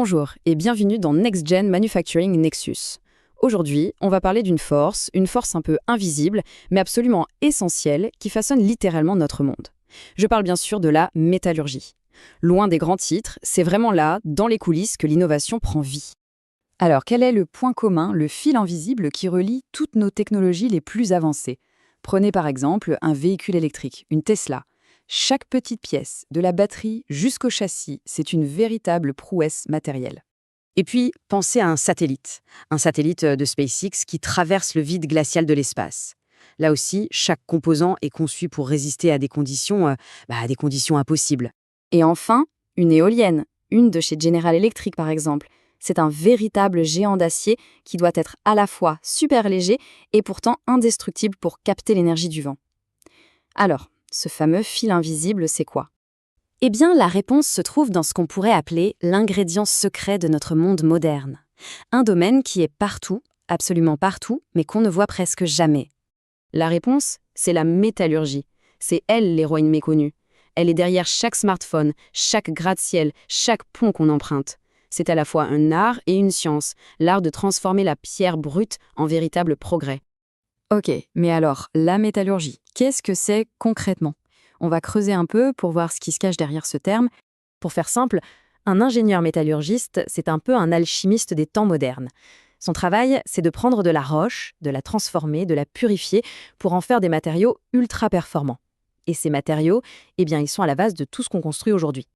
Bonjour et bienvenue dans Next Gen Manufacturing Nexus. Aujourd'hui, on va parler d'une force un peu invisible, mais absolument essentielle, qui façonne littéralement notre monde. Je parle bien sûr de la métallurgie. Loin des grands titres, c'est vraiment là, dans les coulisses, que l'innovation prend vie. Alors, quel est le point commun, le fil invisible qui relie toutes nos technologies les plus avancées? Prenez par exemple un véhicule électrique, une Tesla. Chaque petite pièce, de la batterie jusqu'au châssis, c'est une véritable prouesse matérielle. Et puis, pensez à un satellite de SpaceX qui traverse le vide glacial de l'espace. Là aussi, chaque composant est conçu pour résister à des conditions impossibles. Et enfin, une éolienne, une de chez General Electric par exemple. C'est un véritable géant d'acier qui doit être à la fois super léger et pourtant indestructible pour capter l'énergie du vent. Alors, ce fameux fil invisible, c'est quoi? Eh bien, la réponse se trouve dans ce qu'on pourrait appeler l'ingrédient secret de notre monde moderne. Un domaine qui est partout, absolument partout, mais qu'on ne voit presque jamais. La réponse, c'est la métallurgie. C'est elle l'héroïne méconnue. Elle est derrière chaque smartphone, chaque gratte-ciel, chaque pont qu'on emprunte. C'est à la fois un art et une science, l'art de transformer la pierre brute en véritable progrès. Ok, mais alors, la métallurgie, qu'est-ce que c'est concrètement? On va creuser un peu pour voir ce qui se cache derrière ce terme. Pour faire simple, un ingénieur métallurgiste, c'est un peu un alchimiste des temps modernes. Son travail, c'est de prendre de la roche, de la transformer, de la purifier pour en faire des matériaux ultra performants. Et ces matériaux, ils sont à la base de tout ce qu'on construit aujourd'hui.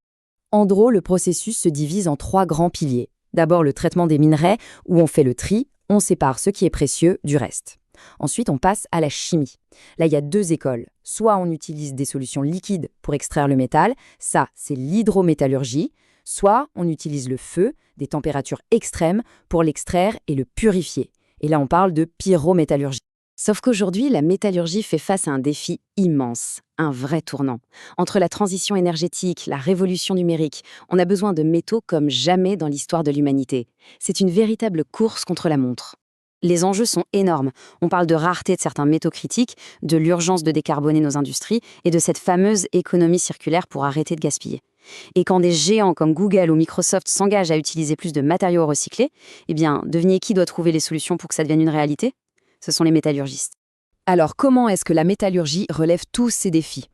En gros, le processus se divise en 3 grands piliers. D'abord, le traitement des minerais, où on fait le tri, on sépare ce qui est précieux du reste. Ensuite, on passe à la chimie. Là, il y a 2 écoles. Soit on utilise des solutions liquides pour extraire le métal, ça, c'est l'hydrométallurgie. Soit on utilise le feu, des températures extrêmes, pour l'extraire et le purifier. Et là, on parle de pyrométallurgie. Sauf qu'aujourd'hui, la métallurgie fait face à un défi immense, un vrai tournant. Entre la transition énergétique, la révolution numérique, on a besoin de métaux comme jamais dans l'histoire de l'humanité. C'est une véritable course contre la montre. Les enjeux sont énormes. On parle de rareté de certains métaux critiques, de l'urgence de décarboner nos industries et de cette fameuse économie circulaire pour arrêter de gaspiller. Et quand des géants comme Google ou Microsoft s'engagent à utiliser plus de matériaux recyclés, devinez qui doit trouver les solutions pour que ça devienne une réalité? Ce sont les métallurgistes. Alors, comment est-ce que la métallurgie relève tous ces défis?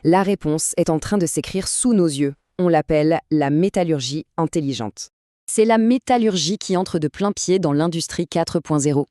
La réponse est en train de s'écrire sous nos yeux. On l'appelle la métallurgie intelligente. C'est la métallurgie qui entre de plein pied dans l'industrie 4.0.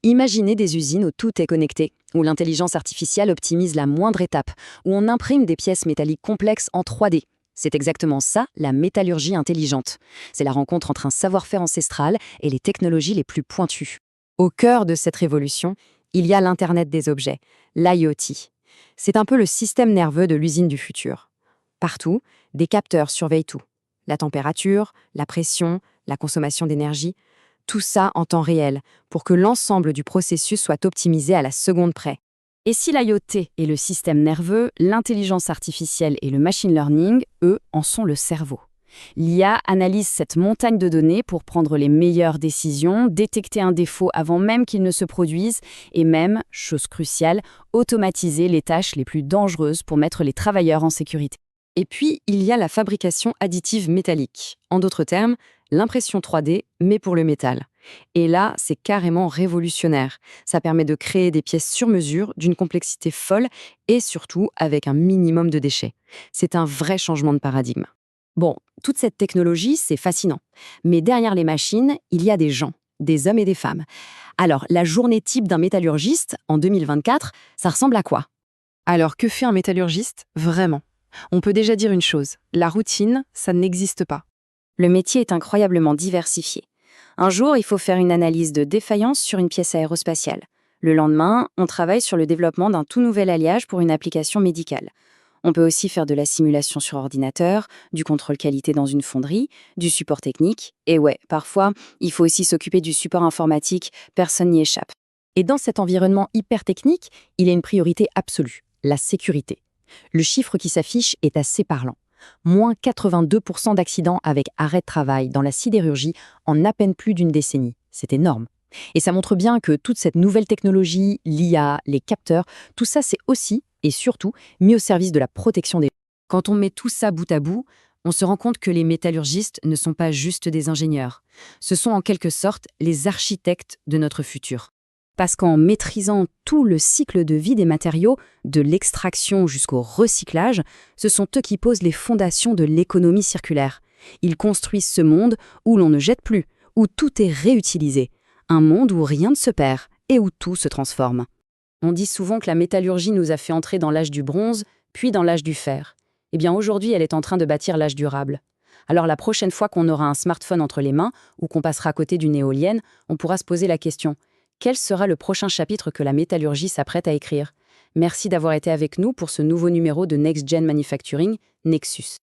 Imaginez des usines où tout est connecté, où l'intelligence artificielle optimise la moindre étape, où on imprime des pièces métalliques complexes en 3D. C'est exactement ça, la métallurgie intelligente. C'est la rencontre entre un savoir-faire ancestral et les technologies les plus pointues. Au cœur de cette révolution, il y a l'Internet des objets, l'IoT. C'est un peu le système nerveux de l'usine du futur. Partout, des capteurs surveillent tout. La température, la pression, la consommation d'énergie, tout ça en temps réel, pour que l'ensemble du processus soit optimisé à la seconde près. Et si l'IoT est le système nerveux, l'intelligence artificielle et le machine learning, eux, en sont le cerveau. L'IA analyse cette montagne de données pour prendre les meilleures décisions, détecter un défaut avant même qu'il ne se produise et même, chose cruciale, automatiser les tâches les plus dangereuses pour mettre les travailleurs en sécurité. Et puis, il y a la fabrication additive métallique. En d'autres termes, l'impression 3D, mais pour le métal. Et là, c'est carrément révolutionnaire. Ça permet de créer des pièces sur mesure d'une complexité folle et surtout avec un minimum de déchets. C'est un vrai changement de paradigme. Bon, toute cette technologie, c'est fascinant. Mais derrière les machines, il y a des gens, des hommes et des femmes. Alors, la journée type d'un métallurgiste, en 2024, ça ressemble à quoi? Alors, que fait un métallurgiste, vraiment? On peut déjà dire une chose, la routine, ça n'existe pas. Le métier est incroyablement diversifié. Un jour, il faut faire une analyse de défaillance sur une pièce aérospatiale. Le lendemain, on travaille sur le développement d'un tout nouvel alliage pour une application médicale. On peut aussi faire de la simulation sur ordinateur, du contrôle qualité dans une fonderie, du support technique. Et ouais, parfois, il faut aussi s'occuper du support informatique, personne n'y échappe. Et dans cet environnement hyper technique, il y a une priorité absolue, la sécurité. Le chiffre qui s'affiche est assez parlant. Moins 82% d'accidents avec arrêt de travail dans la sidérurgie en à peine plus d'une décennie. C'est énorme. Et ça montre bien que toute cette nouvelle technologie, l'IA, les capteurs, tout ça c'est aussi et surtout mis au service de la protection des gens. Quand on met tout ça bout à bout, On se rend compte que les métallurgistes ne sont pas juste des ingénieurs. Ce sont en quelque sorte les architectes de notre futur. Parce qu'en maîtrisant tout le cycle de vie des matériaux, de l'extraction jusqu'au recyclage, ce sont eux qui posent les fondations de l'économie circulaire. Ils construisent ce monde où l'on ne jette plus, où tout est réutilisé. Un monde où rien ne se perd et où tout se transforme. On dit souvent que la métallurgie nous a fait entrer dans l'âge du bronze, puis dans l'âge du fer. Eh bien aujourd'hui, elle est en train de bâtir l'âge durable. Alors la prochaine fois qu'on aura un smartphone entre les mains ou qu'on passera à côté d'une éolienne, on pourra se poser la question: quel sera le prochain chapitre que la métallurgie s'apprête à écrire? Merci d'avoir été avec nous pour ce nouveau numéro de Next Gen Manufacturing, Nexus.